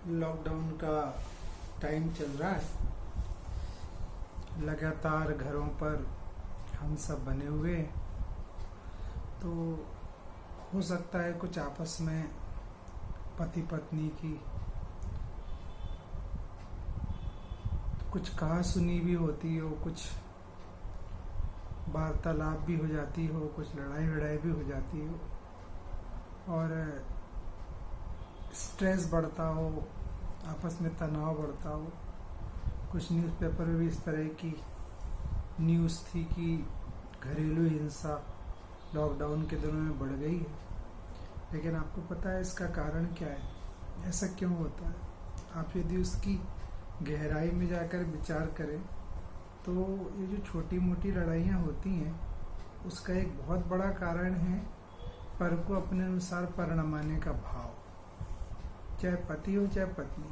Lockdown का time चल रहा है। लगातार घरों पर हम सब बने हुए हैं, तो हो सकता है कुछ आपस में पति पत्नी की कुछ कहा सुनी भी होती हो, कुछ वार्तालाप भी हो जाती हो, कुछ लड़ाई वड़ाई भी हो जाती हो और स्ट्रेस बढ़ता हो, आपस में तनाव बढ़ता हो। कुछ न्यूज़पेपर में भी इस तरह की न्यूज़ थी कि घरेलू हिंसा लॉकडाउन के दिनों में बढ़ गई है। लेकिन आपको पता है इसका कारण क्या है, ऐसा क्यों होता है? आप यदि उसकी गहराई में जाकर विचार करें तो ये जो छोटी मोटी लड़ाइयाँ होती हैं उसका एक बहुत बड़ा कारण है पर को अपने अनुसार परिणमाने का भाव। चाहे पति हो चाहे पत्नी,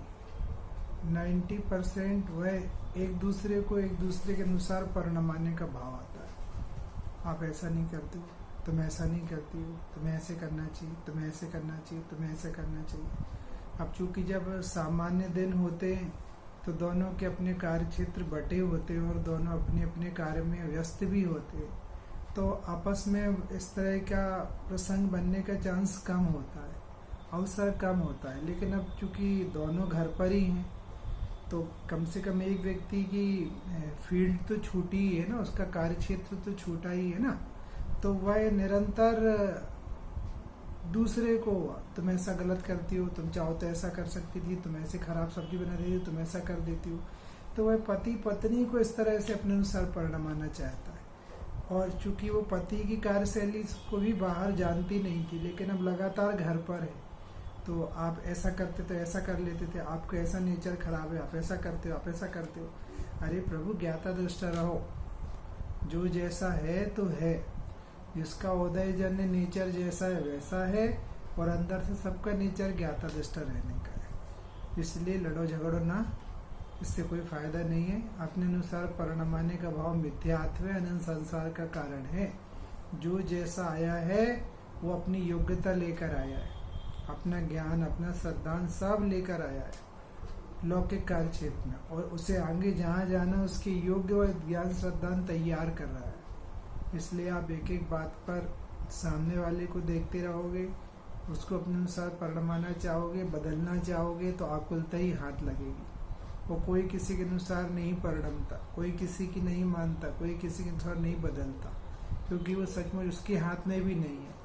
90% वह एक दूसरे के अनुसार परिणमाने का भाव आता है। आप ऐसा नहीं करते हो, तुम ऐसा नहीं करती हो, तुम्हें ऐसे करना चाहिए, तुम्हें ऐसे करना चाहिए, तुम्हें ऐसे करना चाहिए। अब चूंकि जब सामान्य दिन होते हैं तो दोनों के अपने कार्य क्षेत्र बटे होते हैं और दोनों अपने अपने कार्य में व्यस्त भी होते हैं, तो आपस में इस तरह का प्रसंग बनने का चांस कम होता है, अवसर कम होता है। लेकिन अब चूंकि दोनों घर पर ही हैं तो कम से कम एक व्यक्ति की फील्ड तो छूटी ही है ना, उसका कार्य क्षेत्र तो छूटा ही है ना, तो वह निरंतर दूसरे को तुम ऐसा गलत करती हो, तुम चाहो तो ऐसा कर सकती थी, तुम ऐसे खराब सब्जी बना देती हो, तुम ऐसा कर देती हो। तो वह पति पत्नी को इस तरह से अपने अनुसार परिणमाना चाहता है। और चूंकि वो पति की कार्यशैली को भी बाहर जानती नहीं थी, लेकिन अब लगातार घर पर है, तो आप ऐसा करते तो ऐसा कर लेते थे, आपको ऐसा नेचर खराब है, आप ऐसा करते हो, आप ऐसा करते हो। अरे प्रभु, ज्ञाता दृष्टा रहो, जो जैसा है तो है, जिसका उदय जन्य नेचर जैसा है वैसा है, और अंदर से सबका नेचर ज्ञाता दृष्टा रहने का है। इसलिए लड़ो झगड़ो ना, इससे कोई फायदा नहीं है। अपने अनुसार परिणमाने का भाव मिथ्यात्व अनंत संसार का कारण है। जो जैसा आया है वो अपनी योग्यता लेकर आया है, अपना ज्ञान, अपना श्रद्धांत सब लेकर आया है लौकिक कार्य क्षेत्र में, और उसे आगे जहाँ जाना उसके योग्य और ज्ञान श्रद्धांत तैयार कर रहा है। इसलिए आप एक एक बात पर सामने वाले को देखते रहोगे, उसको अपने अनुसार परिणमाना चाहोगे, बदलना चाहोगे, तो आकुलता ही हाथ लगेगी। वो कोई किसी के अनुसार नहीं परिणमता, कोई किसी की नहीं मानता, कोई किसी के अनुसार नहीं बदलता, क्योंकि वो सचमुच उसके हाथ में भी नहीं है।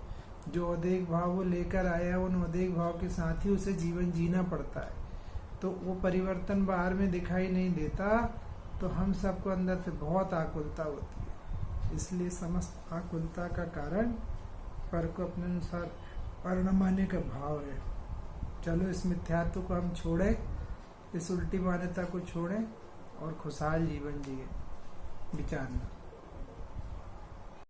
जो औदेक भाव वो लेकर आया है, उन औदेक भाव के साथ ही उसे जीवन जीना पड़ता है। तो वो परिवर्तन बाहर में दिखाई नहीं देता, तो हम सबको अंदर से बहुत आकुलता होती है। इसलिए समस्त आकुलता का कारण पर को अपने अनुसार परिणमाने का भाव है। चलो इस मिथ्यात्व को हम छोड़ें, इस उल्टी मान्यता को छोड़ें और खुशहाल जीवन जिए। विचारना।